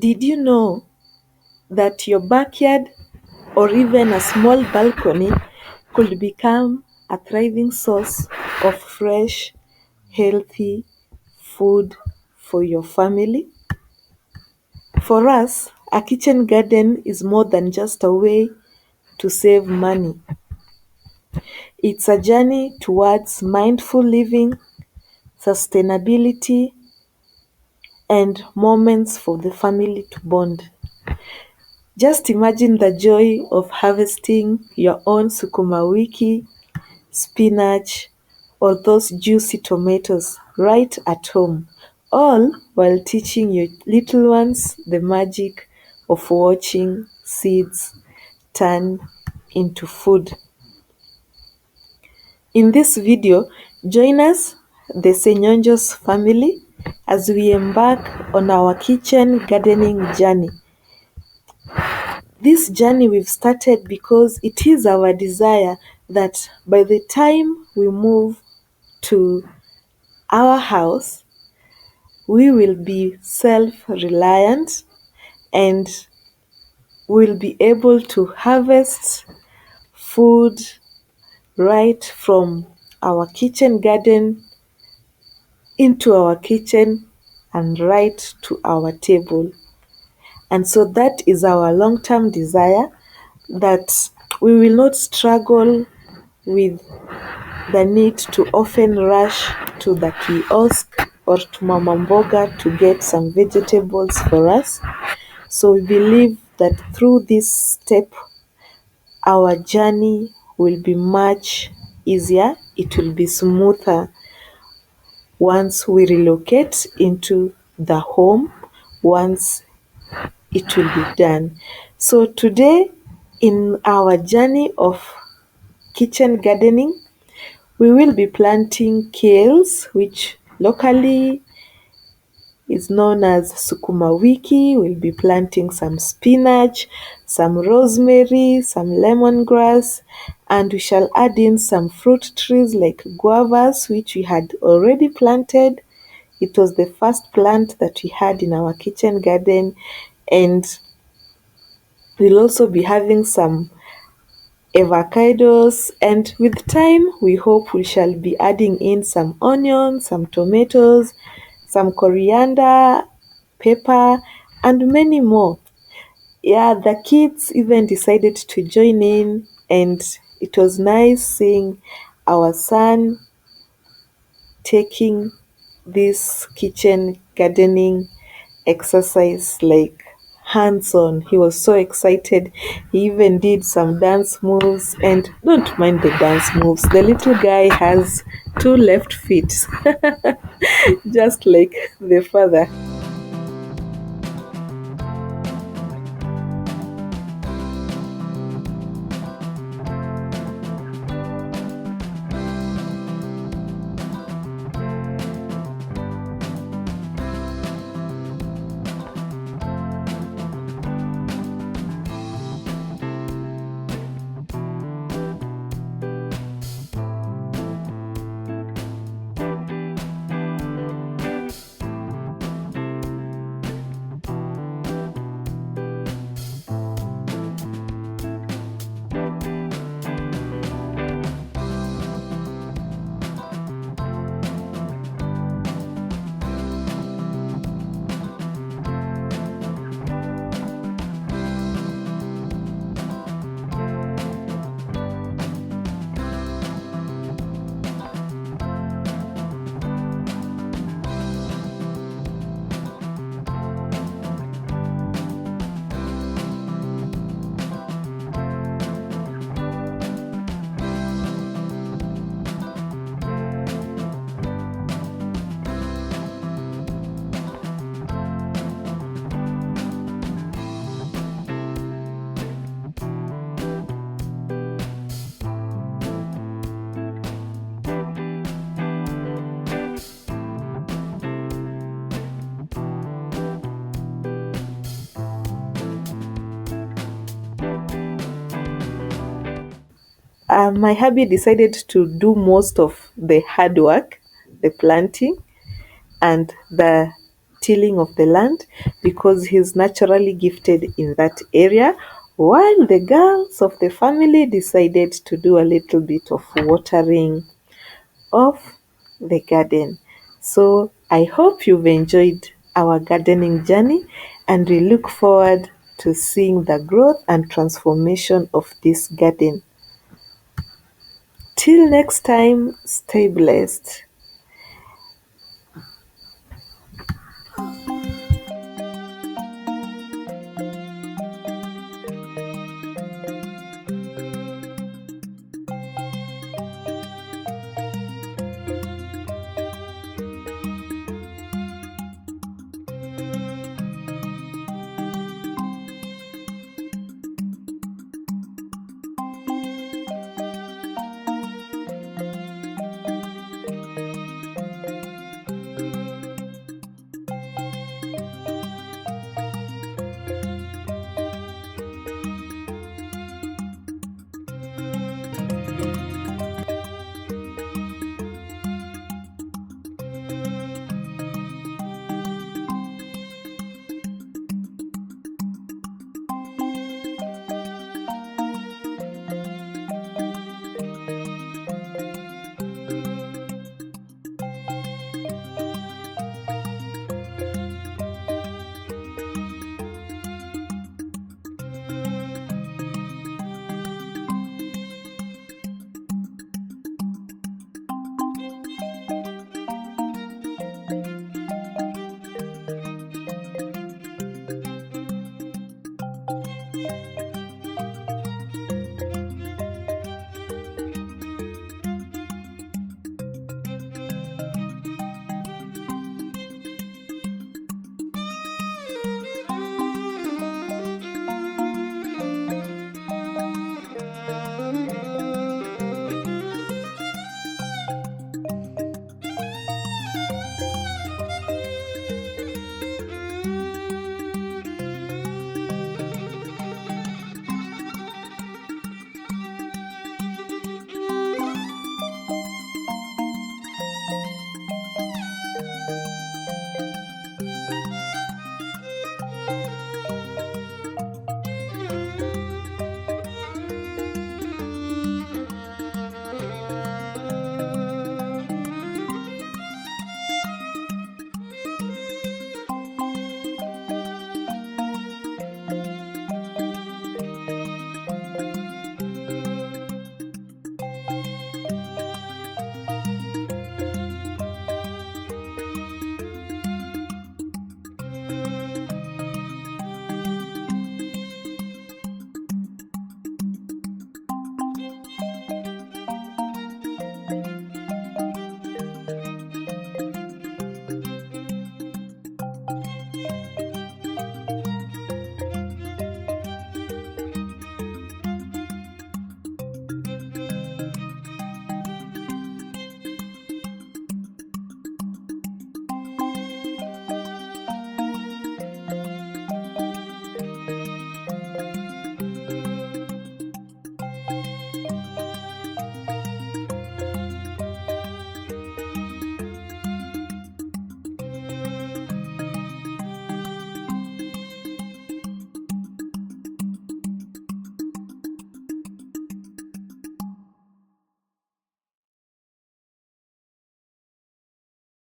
Did you know that your backyard or even a small balcony could become a thriving source of fresh, healthy food for your family? For us, a kitchen garden is more than just a way to save money. It's a journey towards mindful living, sustainability, and moments for the family to bond. Just imagine the joy of harvesting your own sukuma wiki, spinach, or those juicy tomatoes right at home, all while teaching your little ones the magic of watching seeds turn into food. In this video, join us, the Senyonjo's family, as we embark on our kitchen gardening journey. This journey we've started because it is our desire that by the time we move to our house, we will be self-reliant and will be able to harvest food right from our kitchen garden into our kitchen and right to our table. And so that is our long-term desire, that we will not struggle with the need to often rush to the kiosk or to Mama Mboga to get some vegetables for us. So we believe that through this step, our journey will be much easier. It will be smoother once we relocate into the home, once it will be done. So today, in our journey of kitchen gardening, we will be planting kales, which locally is known as sukuma wiki. We'll be planting some spinach, some rosemary, some lemongrass, and we shall add in some fruit trees like guavas, which we had already planted. It was the first plant that we had in our kitchen garden, and we'll also be having some avocados, and with time we hope we shall be adding in some onions, some tomatoes, some coriander, pepper, and many more. Yeah, the kids even decided to join in, and it was nice seeing our son taking this kitchen gardening exercise like hands on. He was so excited. He even did some dance moves, and don't mind the dance moves. The little guy has two left feet, just like the father. My hubby decided to do most of the hard work, the planting, and the tilling of the land because he's naturally gifted in that area, while the girls of the family decided to do a little bit of watering of the garden. So I hope you've enjoyed our gardening journey, and we look forward to seeing the growth and transformation of this garden. Till next time, stay blessed.